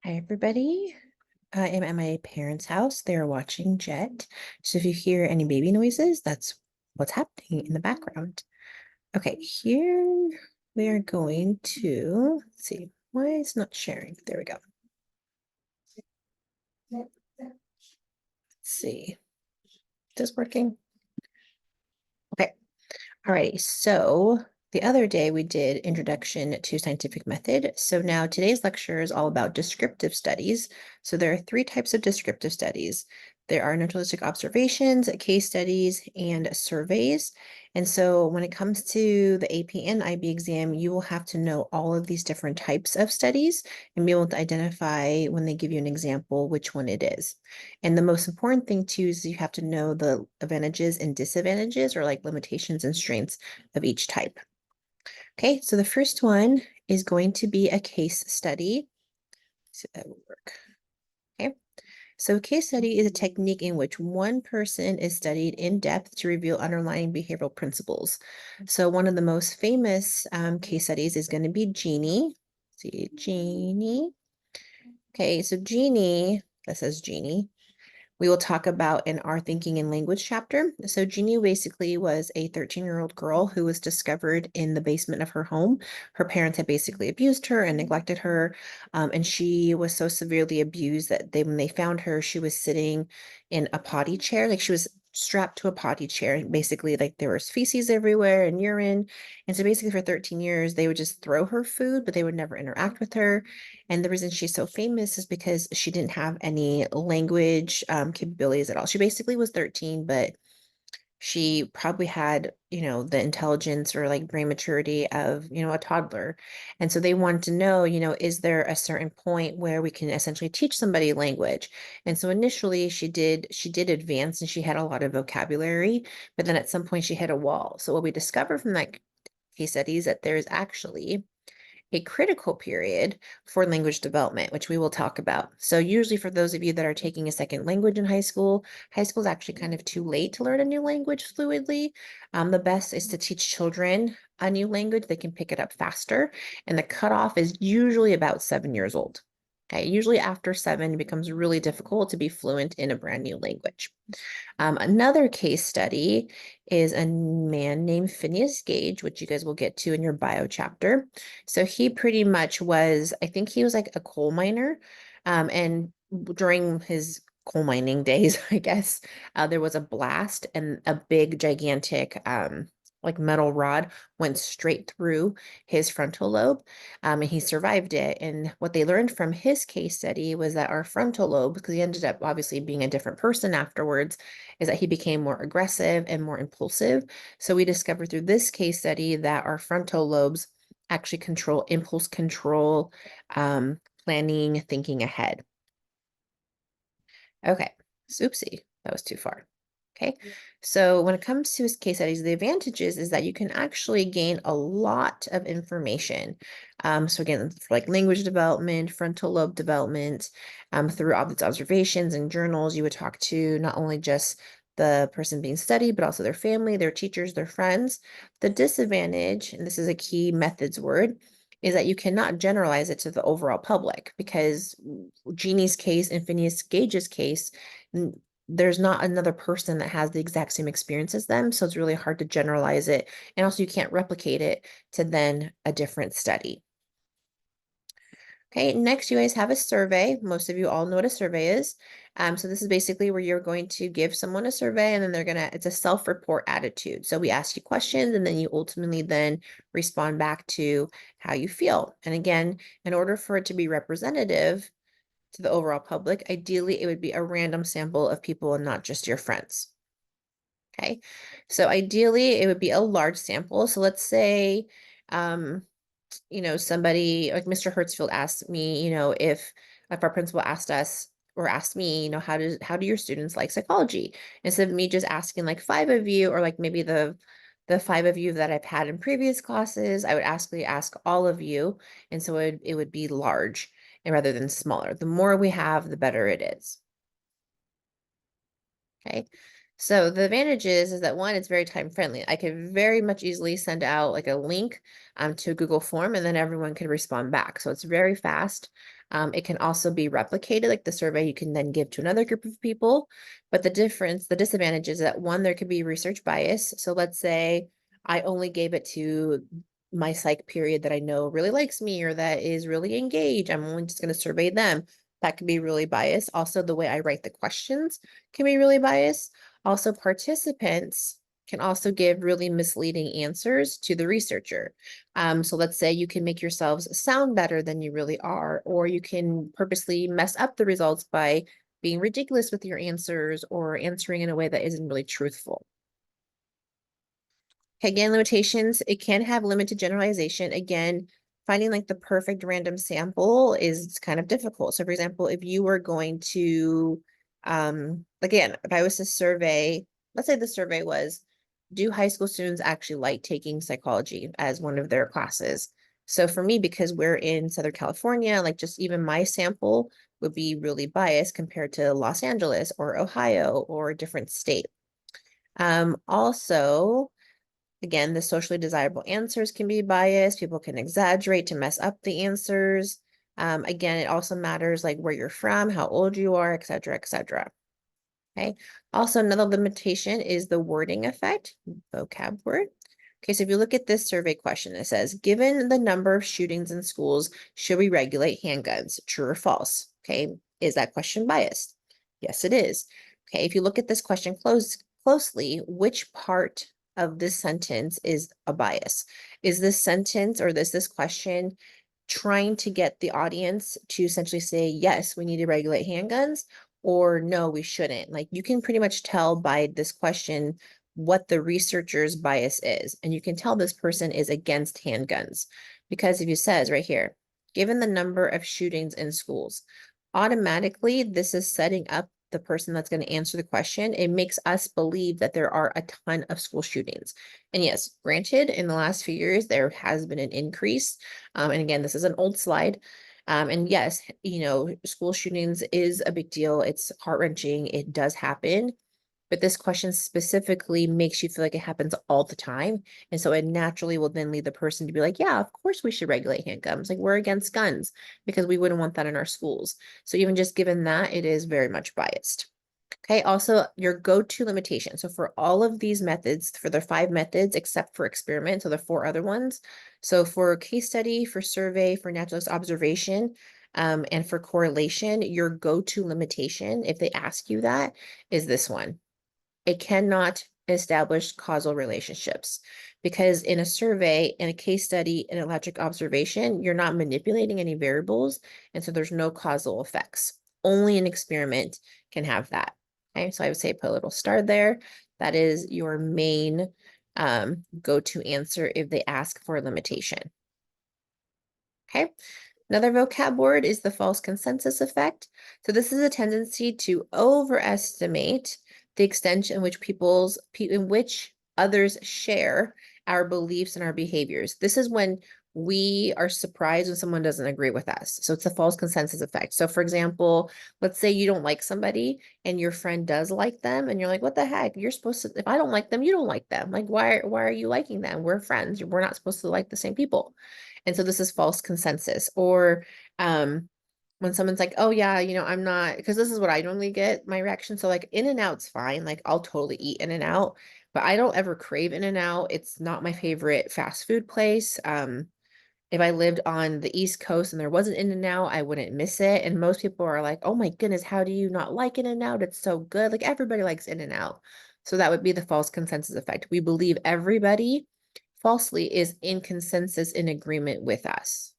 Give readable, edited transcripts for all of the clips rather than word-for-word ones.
Hi, everybody. I am at my parents' house. They're watching Jet. So if you hear any baby noises, that's what's happening in the background. Okay, here we are going to, let's see, why is it not sharing? There we go. Let's see. Is this working? Okay. All right, so the other day we did Introduction to Scientific Method. So now today's lecture is all about descriptive studies. So there are three types of descriptive studies. There are naturalistic observations, case studies, and surveys. And so when it comes to the AP and IB exam, you will have to know all of these different types of studies and be able to identify when they give you an example, which one it is. And the most important thing too is you have to know the advantages and disadvantages or like limitations and strengths of each type. Okay, so the first one is going to be a case study. So that will work. Okay, so a case study is a technique in which one person is studied in depth to reveal underlying behavioral principles. So one of the most famous case studies is going to be Jeannie. See, Jeannie. Okay, so Jeannie, that says Jeannie. We will talk about in our thinking and language chapter. So Jeannie basically was a 13-year-old girl who was discovered in the basement of her home. Her parents had basically abused her and neglected her. And she was so severely abused that when they found her, she was sitting in a potty chair. Like she was strapped to a potty chair. Basically, like there was feces everywhere and urine. And so basically for 13 years, they would just throw her food, but they would never interact with her. And the reason she's so famous is because she didn't have any language capabilities at all. She basically was 13, but she probably had, the intelligence or like brain maturity of, a toddler. And so they wanted to know, is there a certain point where we can essentially teach somebody language? And so initially she did advance and she had a lot of vocabulary, but then at some point she hit a wall. So what we discovered from that case study is that there's actually a critical period for language development, which we will talk about. So usually for those of you that are taking a second language in high school is actually kind of too late to learn a new language fluidly. The best is to teach children a new language. They can pick it up faster. And the cutoff is usually about 7 years old. Okay, usually after 7, it becomes really difficult to be fluent in a brand new language. Another case study is a man named Phineas Gage, which you guys will get to in your bio chapter. So he pretty much was, I think he was like a coal miner. And during his coal mining days, I guess, there was a blast and a big, gigantic, like metal rod went straight through his frontal lobe, and he survived it. And what they learned from his case study was that our frontal lobe, because he ended up obviously being a different person afterwards, is that he became more aggressive and more impulsive. So we discovered through this case study that our frontal lobes actually control impulse control, planning, thinking ahead. Okay, oopsie, that was too far. Okay, so when it comes to his case studies, the advantages is that you can actually gain a lot of information. So again, like language development, frontal lobe development, through all these observations and journals, you would talk to not only just the person being studied, but also their family, their teachers, their friends. The disadvantage, and this is a key methods word, is that you cannot generalize it to the overall public because Jeannie's case and Phineas Gage's case, there's not another person that has the exact same experience as them. So it's really hard to generalize it. And also you can't replicate it to then a different study. Okay, next you guys have a survey. Most of you all know what a survey is. So this is basically where you're going to give someone a survey and then it's a self-report attitude. So we ask you questions and then you ultimately then respond back to how you feel. And again, in order for it to be representative to the overall public, ideally it would be a random sample of people and not just your friends. Okay, so ideally it would be a large sample. So let's say, somebody like Mr. Hertzfield asked me, if our principal asked us or asked me, how do your students like psychology? Instead of me just asking like 5 of you, or like maybe the 5 of you that I've had in previous classes, I would ask all of you. And so it would be large and rather than smaller. The more we have, the better it is. Okay. So the advantage is that one, it's very time friendly. I could very much easily send out like a link to a Google form and then everyone could respond back. So it's very fast. It can also be replicated, like the survey you can then give to another group of people. But the disadvantage is that one, there could be research bias. So let's say I only gave it to my psych period that I know really likes me or that is really engaged. I'm only just going to survey them. That can be really biased. Also, the way I write the questions can be really biased. Also, participants can also give really misleading answers to the researcher. So let's say you can make yourselves sound better than you really are, or you can purposely mess up the results by being ridiculous with your answers or answering in a way that isn't really truthful. Again, limitations, it can have limited generalization. Again, finding like the perfect random sample is kind of difficult. So for example, if you were going to, again, if I was to survey, let's say the survey was, do high school students actually like taking psychology as one of their classes? So for me, because we're in Southern California, like just even my sample would be really biased compared to Los Angeles or Ohio or a different state. Also, again, the socially desirable answers can be biased. People can exaggerate to mess up the answers. Again, it also matters like where you're from, how old you are, et cetera, et cetera. Okay. Also, another limitation is the wording effect, vocab word. Okay, so if you look at this survey question, it says, given the number of shootings in schools, should we regulate handguns? True or false? Okay, is that question biased? Yes, it is. Okay, if you look at this question closely, which part of this sentence is a bias? Is this sentence or this question trying to get the audience to essentially say, yes, we need to regulate handguns, or no, we shouldn't? Like you can pretty much tell by this question what the researcher's bias is. And you can tell this person is against handguns because if it says right here, given the number of shootings in schools, automatically this is setting up the person that's going to answer the question. It makes us believe that there are a ton of school shootings. And yes, granted, in the last few years, there has been an increase. And again, this is an old slide. And yes, school shootings is a big deal. It's heart-wrenching. It does happen. But this question specifically makes you feel like it happens all the time. And so it naturally will then lead the person to be like, yeah, of course we should regulate handguns. Like we're against guns because we wouldn't want that in our schools. So even just given that, it is very much biased. Okay, also your go-to limitation. So for all of these methods, for the 5 methods, except for experiment, so the 4 other ones. So for case study, for survey, for naturalist observation, and for correlation, your go-to limitation, if they ask you that, is this one. It cannot establish causal relationships because in a survey, in a case study, in electric observation, you're not manipulating any variables. And so there's no causal effects. Only an experiment can have that. Okay, so I would say put a little star there. That is your main go-to answer if they ask for a limitation. Okay. Another vocab word is the false consensus effect. So this is a tendency to overestimate the extent in which others share our beliefs and our behaviors. This is when we are surprised when someone doesn't agree with us. So it's a false consensus effect. So for example, let's say you don't like somebody and your friend does like them and you're like, what the heck? You're supposed to, if I don't like them, you don't like them. Like, why are you liking them? We're friends. We're not supposed to like the same people. And so this is false consensus. Or when someone's like, oh yeah, I'm not, because this is what I normally get my reaction. So like In-N-Out's fine. Like I'll totally eat In-N-Out, but I don't ever crave In-N-Out. It's not my favorite fast food place. If I lived on the East Coast and there wasn't In-N-Out, I wouldn't miss it. And most people are like, oh my goodness, how do you not like In-N-Out? It's so good. Like everybody likes In-N-Out. So that would be the false consensus effect. We believe everybody falsely is in consensus in agreement with us.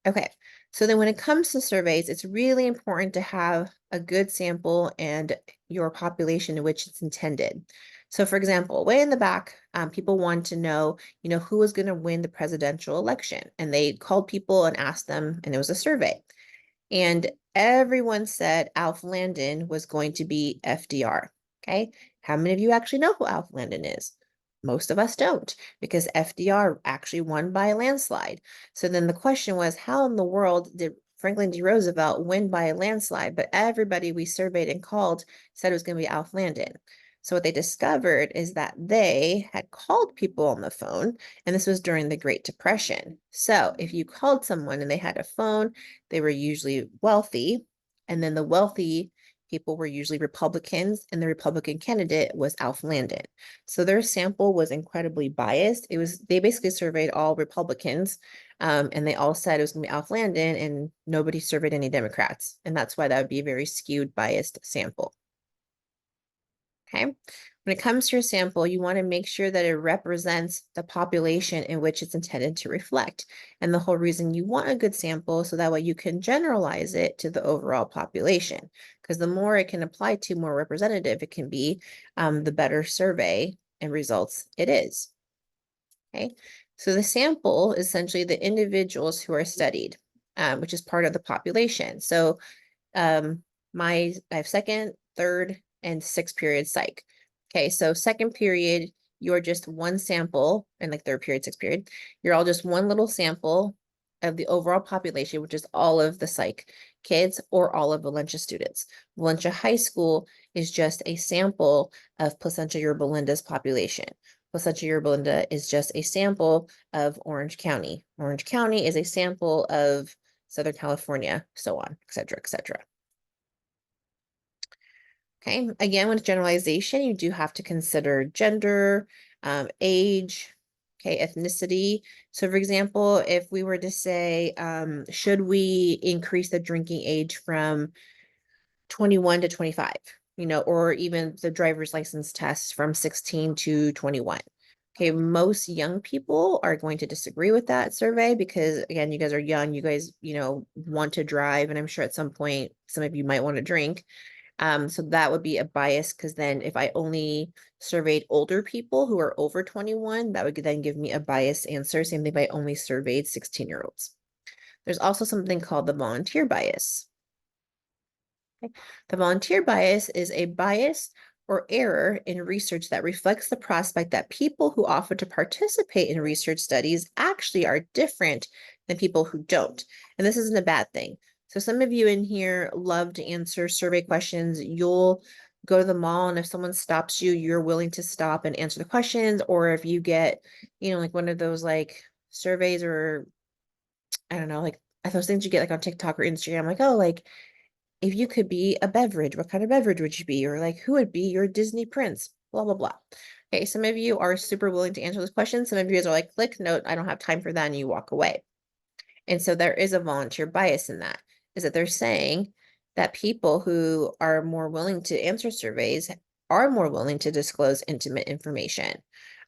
Okay, so then when it comes to surveys, it's really important to have a good sample and your population in which it's intended. So for example, way in the back, people want to know, who was going to win the presidential election. And they called people and asked them, and it was a survey. And everyone said Alf Landon was going to be FDR. Okay, how many of you actually know who Alf Landon is? Most of us don't, because FDR actually won by a landslide. So then the question was, how in the world did Franklin D. Roosevelt win by a landslide, but everybody we surveyed and called said it was going to be Alf Landon. So what they discovered is that they had called people on the phone, and this was during the Great Depression. So if you called someone and they had a phone, they were usually wealthy, and then the wealthy people were usually Republicans, and the Republican candidate was Alf Landon. So their sample was incredibly biased. They basically surveyed all Republicans, and they all said it was going to be Alf Landon, and nobody surveyed any Democrats. And that's why that would be a very skewed, biased sample. Okay. When it comes to your sample, you want to make sure that it represents the population in which it's intended to reflect. And the whole reason you want a good sample, so that way you can generalize it to the overall population. Because the more it can apply to, more representative it can be, the better survey and results it is. Okay. So the sample is essentially the individuals who are studied, which is part of the population. So I have second, third, and sixth period psych. Okay, so second period, you're just one sample, and like third period, sixth period, you're all just one little sample of the overall population, which is all of the psych kids or all of Valencia students. Valencia High School is just a sample of Placentia Yorba Linda's population. Placentia Yorba Linda is just a sample of Orange County. Orange County is a sample of Southern California, so on, et cetera, et cetera. Okay, again, with generalization, you do have to consider gender, age, okay, ethnicity. So for example, if we were to say, should we increase the drinking age from 21 to 25, or even the driver's license test from 16 to 21? Okay, most young people are going to disagree with that survey because, again, you guys are young, you guys, want to drive, and I'm sure at some point, some of you might want to drink. So that would be a bias because then if I only surveyed older people who are over 21, that would then give me a biased answer. Same thing if I only surveyed 16-year-olds. There's also something called the volunteer bias. Okay. The volunteer bias is a bias or error in research that reflects the prospect that people who offer to participate in research studies actually are different than people who don't. And this isn't a bad thing. So some of you in here love to answer survey questions. You'll go to the mall, and if someone stops you, you're willing to stop and answer the questions. Or if you get, like one of those like surveys, or I don't know, like those things you get like on TikTok or Instagram, like, oh, like if you could be a beverage, what kind of beverage would you be? Or like, who would be your Disney prince? Blah, blah, blah. Okay, some of you are super willing to answer this question. Some of you guys are like, click, note, I don't have time for that, and you walk away. And so there is a volunteer bias in that, is that they're saying that people who are more willing to answer surveys are more willing to disclose intimate information.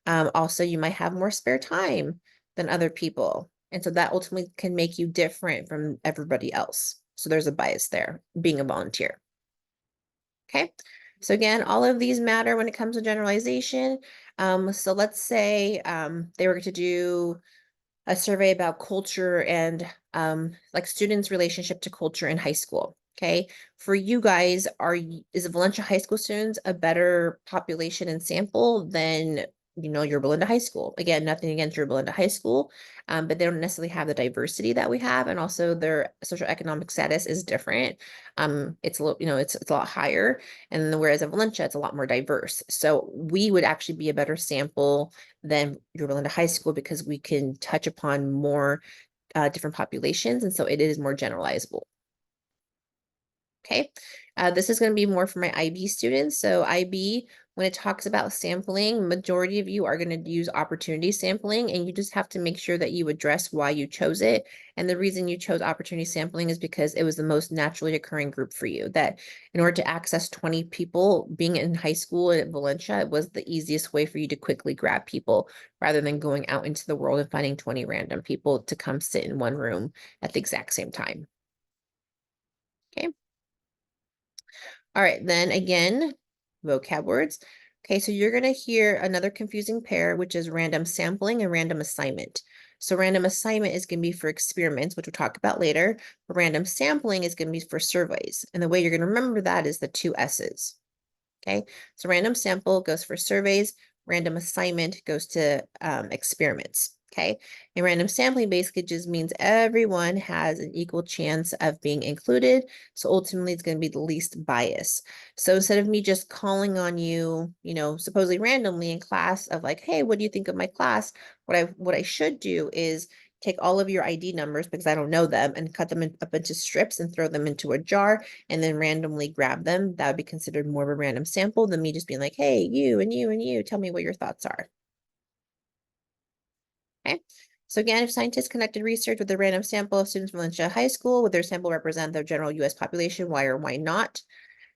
Also, you might have more spare time than other people. And so that ultimately can make you different from everybody else. So there's a bias there, being a volunteer. Okay. So again, all of these matter when it comes to generalization. So let's say they were to do a survey about culture and like students' relationship to culture in high school. Okay. For you guys, is Valencia High School students a better population and sample than Yorba Linda High School? Again, nothing against Yorba Linda High School, but they don't necessarily have the diversity that we have, and also their social economic status is different. It's a little, it's a lot higher, and whereas in Valencia, it's a lot more diverse. So we would actually be a better sample than Yorba Linda High School because we can touch upon more different populations, and so it is more generalizable. Okay, this is going to be more for my IB students. So IB, when it talks about sampling, majority of you are going to use opportunity sampling, and you just have to make sure that you address why you chose it. And the reason you chose opportunity sampling is because it was the most naturally occurring group for you. That in order to access 20 people, being in high school at Valencia, it was the easiest way for you to quickly grab people rather than going out into the world and finding 20 random people to come sit in one room at the exact same time. Okay. All right, then again, vocab words. Okay, so you're going to hear another confusing pair, which is random sampling and random assignment. So random assignment is going to be for experiments, which we'll talk about later. But random sampling is going to be for surveys. And the way you're going to remember that is the two S's. Okay, so random sample goes for surveys. Random assignment goes to experiments. Okay, and random sampling basically just means everyone has an equal chance of being included. So ultimately, it's going to be the least bias. So instead of me just calling on you, supposedly randomly in class of like, hey, what do you think of my class? What I should do is take all of your ID numbers because I don't know them and cut them up into strips and throw them into a jar and then randomly grab them. That would be considered more of a random sample than me just being like, hey, you and you and you, tell me what your thoughts are. Okay. So again, if scientists conducted research with a random sample of students from Valencia High School, would their sample represent the general US population? Why or why not?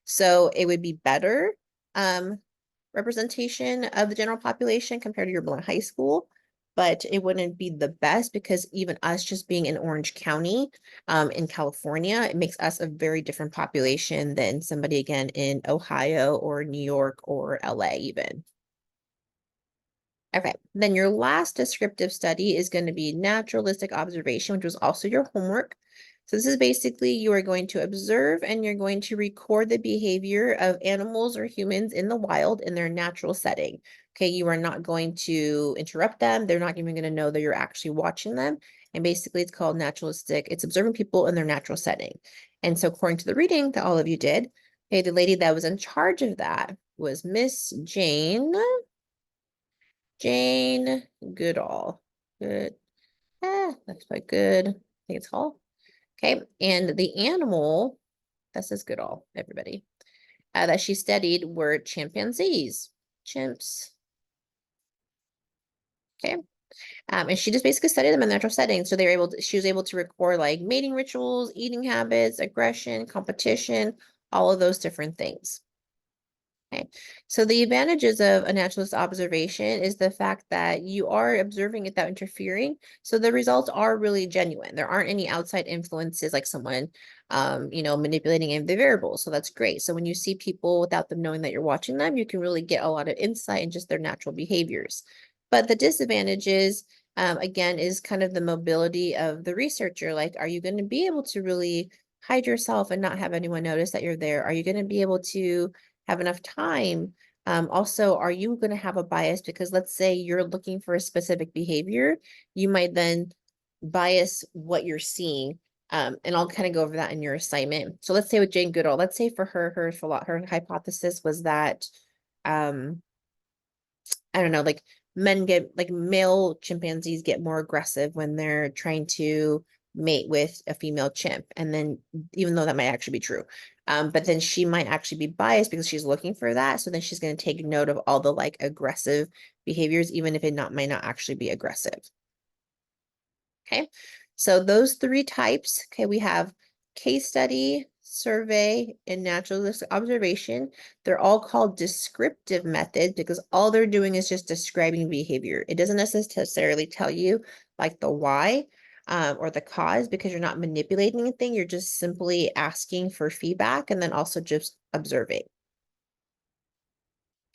So it would be better representation of the general population compared to your Blount High School, but it wouldn't be the best because even us just being in Orange County in California, it makes us a very different population than somebody again in Ohio or New York or LA even. Okay, then your last descriptive study is going to be naturalistic observation, which was also your homework. So this is basically you are going to observe and you're going to record the behavior of animals or humans in the wild in their natural setting. Okay, you are not going to interrupt them. They're not even going to know that you're actually watching them. And basically it's called naturalistic. It's observing people in their natural setting. And so according to the reading that all of you did, okay, the lady that was in charge of that was Miss Jane Goodall. Good. That's quite good. I think it's called. Okay. And the animal, that says Goodall, everybody, that she studied were chimpanzees. Chimps. Okay. And she just basically studied them in natural settings. So she was able to record like mating rituals, eating habits, aggression, competition, all of those different things. Okay, so the advantages of a naturalist observation is the fact that you are observing it without interfering. So the results are really genuine. There aren't any outside influences like someone, manipulating any of the variables. So that's great. So when you see people without them knowing that you're watching them, you can really get a lot of insight in just their natural behaviors. But the disadvantages, again, is kind of the mobility of the researcher. Like, are you going to be able to really hide yourself and not have anyone notice that you're there? Are you going to be able to have enough time? Also, are you going to have a bias? Because let's say you're looking for a specific behavior, you might then bias what you're seeing. And I'll kind of go over that in your assignment. So let's say with Jane Goodall, let's say for her hypothesis was that, I don't know, like male chimpanzees get more aggressive when they're trying to mate with a female chimp. And then even though that might actually be true, but then she might actually be biased because she's looking for that. So then she's going to take note of all the like aggressive behaviors, even if it might not actually be aggressive. Okay, so those three types, okay, we have case study, survey, and naturalistic observation. They're all called descriptive methods because all they're doing is just describing behavior. It doesn't necessarily tell you like the why or the cause because you're not manipulating anything. You're just simply asking for feedback and then also just observing.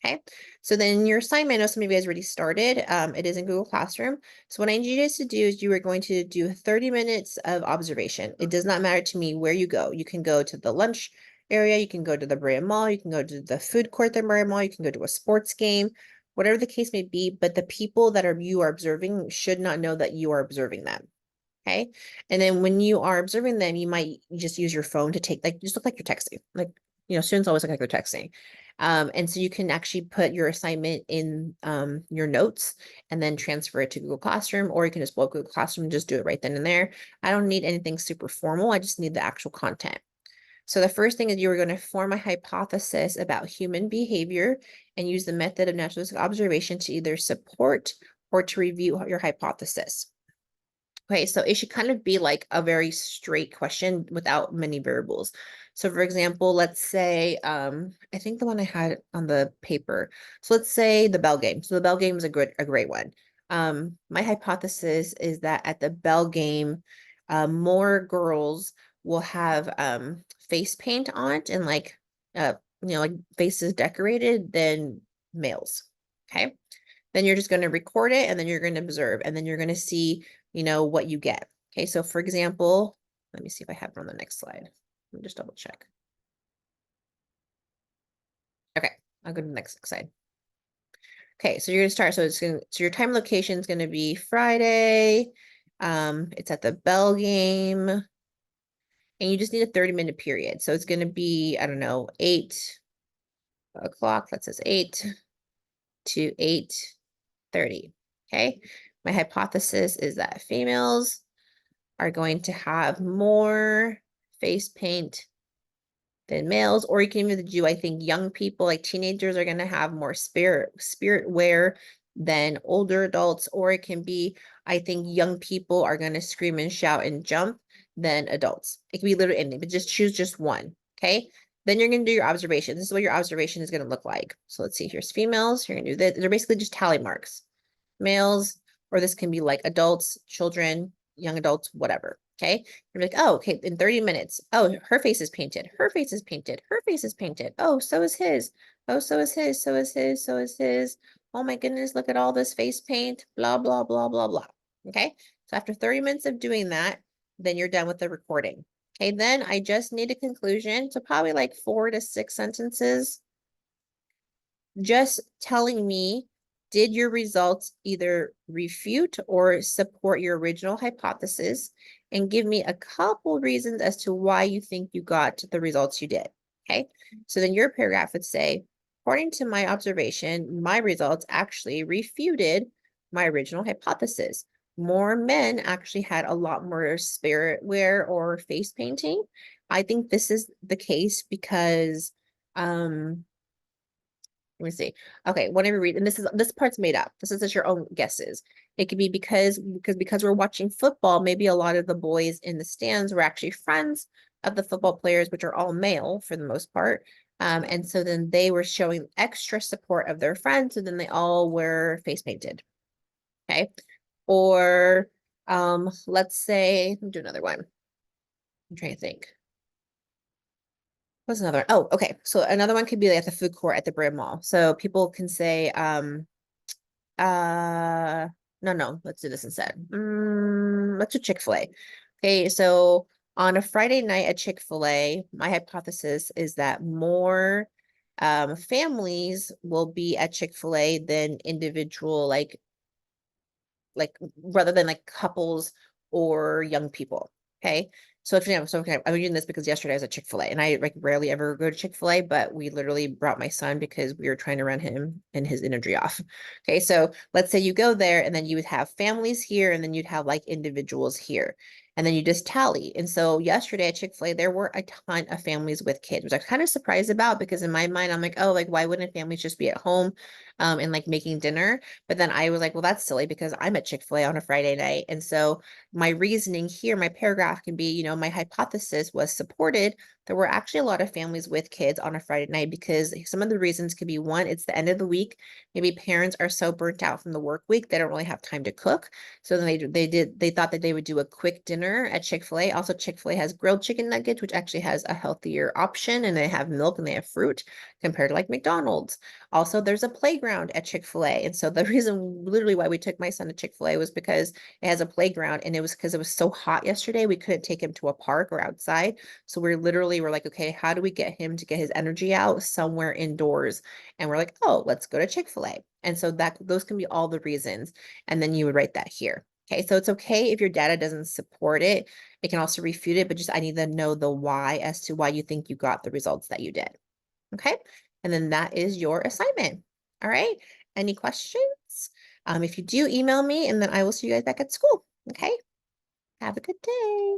Okay, so then your assignment, I know some of you guys already started. It is in Google Classroom. So what I need you guys to do is you are going to do 30 minutes of observation. It does not matter to me where you go. You can go to the lunch area, you can go to the Brea Mall, you can go to the food court at the Brea Mall, you can go to a sports game, whatever the case may be, but the people that you are observing should not know that you are observing them. Okay. And then when you are observing them, you might just use your phone to take, like, just look like you're texting. Like, students always look like they're texting. And so you can actually put your assignment in your notes and then transfer it to Google Classroom, or you can just blow up Google Classroom and just do it right then and there. I don't need anything super formal. I just need the actual content. So the first thing is you are going to form a hypothesis about human behavior and use the method of naturalistic observation to either support or to review your hypothesis. Okay, so it should kind of be like a very straight question without many variables. So for example, let's say, I think the one I had on the paper. So let's say the bell game. So the bell game is a great one. My hypothesis is that at the bell game, more girls will have face paint on and like like faces decorated than males. Okay. Then you're just going to record it and then you're going to observe and then you're going to see, what you get. Okay, so for example, let me see if I have it on the next slide. Let me just double check. Okay, I'll go to the next slide. Okay, so you're gonna start. So your time location is gonna be Friday. It's at the Bell game, and you just need a 30-minute period. So it's gonna be, I don't know, 8 o'clock. That says 8 to 8:30. Okay. My hypothesis is that females are going to have more face paint than males, or you can even do, I think young people, like teenagers, are going to have more spirit wear than older adults, or it can be, I think young people are going to scream and shout and jump than adults. It can be literally anything, but just choose just one. Okay. Then you're going to do your observation. This is what your observation is going to look like. So let's see, here's females. You're going to do that. They're basically just tally marks. Males, or this can be like adults, children, young adults, whatever. Okay. You're like, oh, okay, in 30 minutes. Oh, her face is painted. Her face is painted. Her face is painted. Oh, so is his. Oh, so is his. So is his. So is his. Oh my goodness, look at all this face paint. Blah, blah, blah, blah, blah. Okay. So after 30 minutes of doing that, then you're done with the recording. Okay. Then I just need a conclusion. So probably like 4 to 6 sentences. Just telling me, did your results either refute or support your original hypothesis? And give me a couple reasons as to why you think you got the results you did. Okay. So then your paragraph would say, according to my observation, my results actually refuted my original hypothesis. More men actually had a lot more spirit wear or face painting. I think this is the case because, let me see. Okay, whenever you read, and this part's made up. This is just your own guesses. It could be because we're watching football, maybe a lot of the boys in the stands were actually friends of the football players, which are all male for the most part. And so then they were showing extra support of their friends, so then they all were face painted. Okay. Or let's say, let me do another one. I'm trying to think. What's another one? Oh, okay. So another one could be like at the food court at the Brand Mall. So people can say, no, let's do this instead. Let's do Chick-fil-A. Okay, so on a Friday night at Chick-fil-A, my hypothesis is that more families will be at Chick-fil-A than individual, like rather than like couples or young people. Okay. So if you know, so okay, I'm doing this because yesterday I was at Chick-fil-A and I like rarely ever go to Chick-fil-A, but we literally brought my son because we were trying to run him and his energy off. Okay. So let's say you go there and then you would have families here and then you'd have like individuals here. And then you just tally. And so yesterday at Chick-fil-A, there were a ton of families with kids, which I'm kind of surprised about because in my mind, I'm like, oh, like why wouldn't families just be at home and like making dinner? But then I was like, well, that's silly because I'm at Chick-fil-A on a Friday night. And so my reasoning here, my paragraph can be, my hypothesis was supported. There were actually a lot of families with kids on a Friday night because some of the reasons could be one, it's the end of the week. Maybe parents are so burnt out from the work week, they don't really have time to cook. So then they thought that they would do a quick dinner at Chick-fil-A. Also, Chick-fil-A has grilled chicken nuggets, which actually has a healthier option, and they have milk and they have fruit compared to like McDonald's. Also, there's a playground at Chick-fil-A. And so the reason literally why we took my son to Chick-fil-A was because it has a playground, and it was because it was so hot yesterday. We couldn't take him to a park or outside. So we're like, okay, how do we get him to get his energy out somewhere indoors? And we're like, oh, let's go to Chick-fil-A. And so those can be all the reasons. And then you would write that here. Okay, so it's okay if your data doesn't support it. It can also refute it, but just I need to know the why as to why you think you got the results that you did. Okay, and then that is your assignment. All right, any questions? If you do, email me, and then I will see you guys back at school. Okay, have a good day.